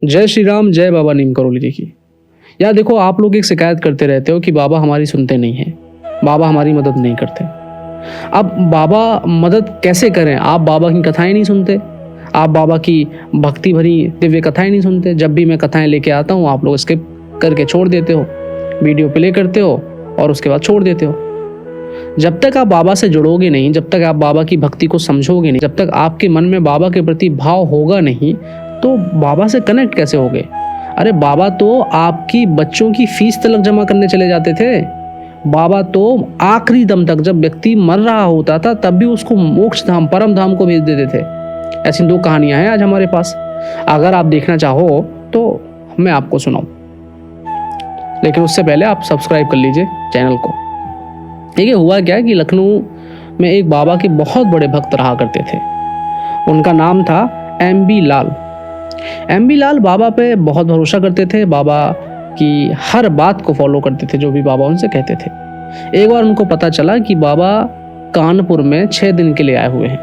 जय श्री राम, जय बाबा नीम करोली जी की। यार देखो, आप लोग एक शिकायत करते रहते हो कि बाबा हमारी सुनते नहीं हैं, बाबा हमारी मदद नहीं करते। अब बाबा मदद कैसे करें? आप बाबा की कथाएं नहीं सुनते, आप बाबा की भक्ति भरी दिव्य कथाएं नहीं सुनते। जब भी मैं कथाएं लेके आता हूँ आप लोग स्किप करके छोड़ देते हो, वीडियो प्ले करते हो और उसके बाद छोड़ देते हो। जब तक आप बाबा से जुड़ोगे नहीं, जब तक आप बाबा की भक्ति को समझोगे नहीं, जब तक आपके मन में बाबा के प्रति भाव होगा नहीं, तो बाबा से कनेक्ट कैसे होगे? अरे बाबा तो आपकी बच्चों की फीस तक जमा करने चले जाते थे। बाबा तो आखिरी दम तक, जब व्यक्ति मर रहा होता था तब भी उसको मोक्ष धाम, परम धाम को भेज देते थे। ऐसी 2 कहानियां हैं आज हमारे पास। अगर आप देखना चाहो तो मैं आपको सुनाऊं, लेकिन उससे पहले आप सब्सक्राइब कर लीजिए चैनल को। देखिए हुआ क्या कि लखनऊ में एक बाबा के बहुत बड़े भक्त रहा करते थे। उनका नाम था एम.बी. लाल। एम.बी. लाल बाबा पे बहुत भरोसा करते थे, बाबा की हर बात को फॉलो करते थे जो भी बाबा उनसे कहते थे। एक बार उनको पता चला कि बाबा कानपुर में 6 दिन के लिए आए हुए हैं,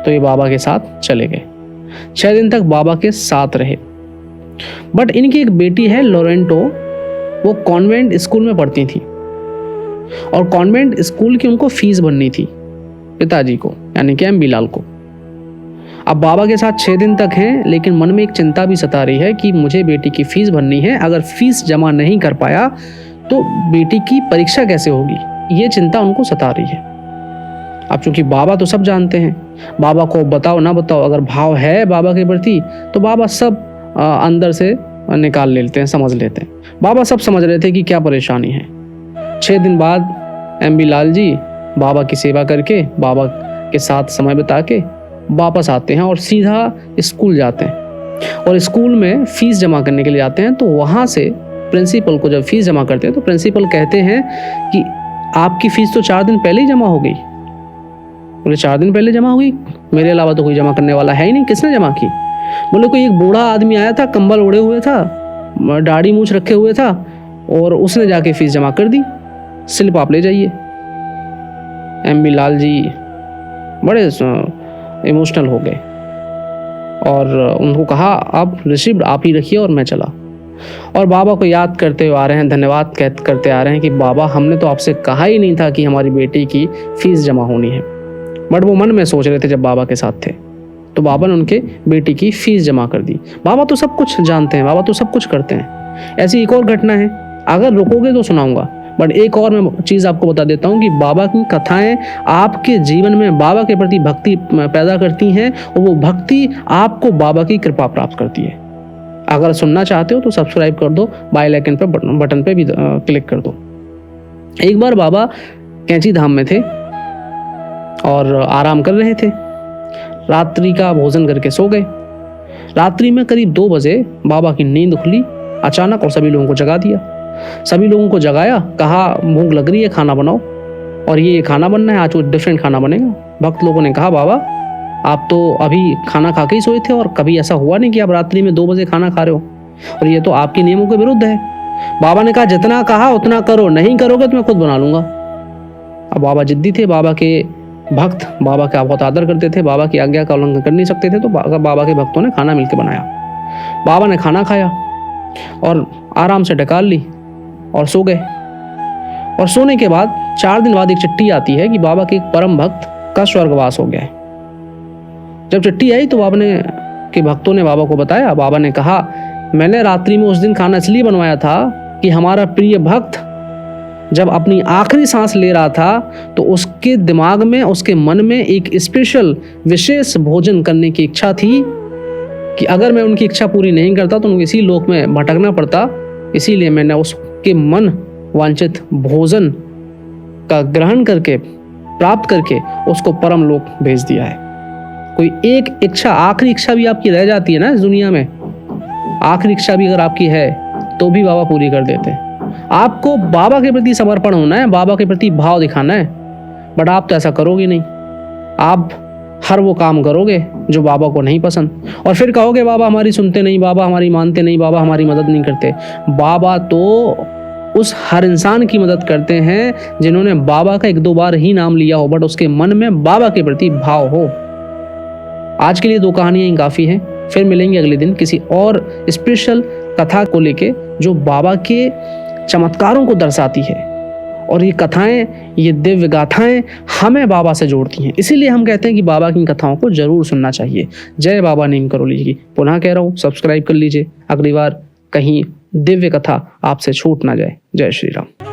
तो ये बाबा के साथ चले गए। 6 दिन तक बाबा के साथ रहे। बट इनकी एक बेटी है लोरेंटो, वो कॉन्वेंट स्कूल में पढ़ती थी और कॉन्वेंट स्कूल की उनको फीस भरनी थी पिताजी को, यानी कि एम.बी. लाल को। अब बाबा के साथ 6 दिन तक हैं, लेकिन मन में एक चिंता भी सता रही है कि मुझे बेटी की फीस भरनी है। अगर फीस जमा नहीं कर पाया तो बेटी की परीक्षा कैसे होगी, ये चिंता उनको सता रही है। अब चूंकि बाबा तो सब जानते हैं, बाबा को बताओ ना बताओ, अगर भाव है बाबा के प्रति तो बाबा सब अंदर से निकाल लेते हैं, समझ लेते हैं। बाबा सब समझ रहे थे कि क्या परेशानी है। 6 दिन बाद एम.बी. लाल जी बाबा की सेवा करके, बाबा के साथ समय बिता के वापस आते हैं और सीधा स्कूल जाते हैं। और स्कूल में फीस जमा करने के लिए जाते हैं, तो वहाँ से प्रिंसिपल को जब फीस जमा करते हैं तो प्रिंसिपल कहते हैं कि आपकी फीस तो 4 दिन पहले ही जमा हो गई। बोले 4 दिन पहले जमा हुई? मेरे अलावा तो कोई जमा करने वाला है ही नहीं, किसने जमा की? बोले कोई एक बूढ़ा आदमी आया था, कंबल ओढ़े हुए था, दाढ़ी मूछ रखे हुए था, और उसने जाके फीस जमा कर दी, स्लिप आप ले जाइए। एम.बी. लाल जी बड़े इमोशनल हो गए और उनको कहा अब रिसीव्ड आप ही रखिए, और मैं चला। और बाबा को याद करते हुए आ रहे हैं, धन्यवाद करते आ रहे हैं कि बाबा हमने तो आपसे कहा ही नहीं था कि हमारी बेटी की फीस जमा होनी है। बट वो मन में सोच रहे थे जब बाबा के साथ थे, तो बाबा ने उनके बेटी की फीस जमा कर दी। बाबा तो सब कुछ जानते हैं, बाबा तो सब कुछ करते हैं। ऐसी एक और घटना है, अगर रुकोगे तो सुनाऊंगा, बट एक और मैं चीज़ आपको बता देता हूँ कि बाबा की कथाएं आपके जीवन में बाबा के प्रति भक्ति पैदा करती हैं, और वो भक्ति आपको बाबा की कृपा प्राप्त करती है। अगर सुनना चाहते हो तो सब्सक्राइब कर दो, बेल आइकन पे बटन पे भी क्लिक कर दो। एक बार बाबा कैंची धाम में थे और आराम कर रहे थे। रात्रि का भोजन करके सो गए। रात्रि में करीब 2 बजे बाबा की नींद खुली अचानक और सभी लोगों को जगा दिया। सभी लोगों को जगाया, कहा भूख लग रही है, खाना बनाओ, और ये खाना बनना है, आज वो डिफरेंट खाना बनेगा। भक्त लोगों ने कहा बाबा आप तो अभी खाना खा के ही सोए थे और कभी ऐसा हुआ नहीं कि आप रात्रि में 2 बजे खाना खा रहे हो, और ये तो आपके नियमों के विरुद्ध है। बाबा ने कहा जितना कहा उतना करो, नहीं करोगे तो मैं खुद बना लूंगा। अब बाबा जिद्दी थे, बाबा के भक्त बाबा का बहुत आदर करते थे, बाबा की आज्ञा का उल्लंघन कर नहीं सकते थे, तो बाबा के भक्तों ने खाना मिलकर बनाया। बाबा ने खाना खाया और आराम से ढकाल ली और सो गए। और सोने के बाद 4 दिन बाद एक चिट्ठी आती है कि बाबा के एक परम भक्त का स्वर्गवास हो गया है। जब चिट्ठी आई तो बाबा ने के भक्तों ने बाबा को बताया। बाबा ने कहा मैंने रात्रि में उस दिन खाना इसलिए बनवाया था कि हमारा प्रिय भक्त जब अपनी आखिरी सांस ले रहा था तो उसके दिमाग में, उसके मन में एक स्पेशल विशेष भोजन करने की इच्छा थी कि अगर मैं उनकी इच्छा पूरी नहीं करता तो उनको इसी लोक में भटकना पड़ता। इसीलिए मैंने उसके मन वांछित भोजन का ग्रहण करके, प्राप्त करके उसको परम लोक भेज दिया है। कोई एक इच्छा, आखिरी इच्छा भी आपकी रह जाती है ना इस दुनिया में, आखिरी इच्छा भी अगर आपकी है तो भी बाबा पूरी कर देते हैं। आपको बाबा के प्रति समर्पण होना है, बाबा के प्रति भाव दिखाना है, बट आप तो ऐसा करोगे नहीं। आप हर वो काम करोगे जो बाबा को नहीं पसंद, और फिर कहोगे बाबा हमारी सुनते नहीं, बाबा हमारी मानते नहीं, बाबा हमारी मदद नहीं करते। बाबा तो उस हर इंसान की मदद करते हैं जिन्होंने बाबा का 1-2 बार ही नाम लिया हो, बट उसके मन में बाबा के प्रति भाव हो। आज के लिए 2 कहानियां ही काफ़ी हैं। फिर मिलेंगे अगले दिन किसी और स्पेशल कथा को लेके जो बाबा के चमत्कारों को दर्शाती है। और ये कथाएं, ये दिव्य गाथाएं हमें बाबा से जोड़ती हैं। इसीलिए हम कहते हैं कि बाबा की कथाओं को जरूर सुनना चाहिए। जय बाबा नीम करोली जी की। पुनः कह रहा हूँ, सब्सक्राइब कर लीजिए, अगली बार कहीं दिव्य कथा आपसे छूट ना जाए। जय श्री राम।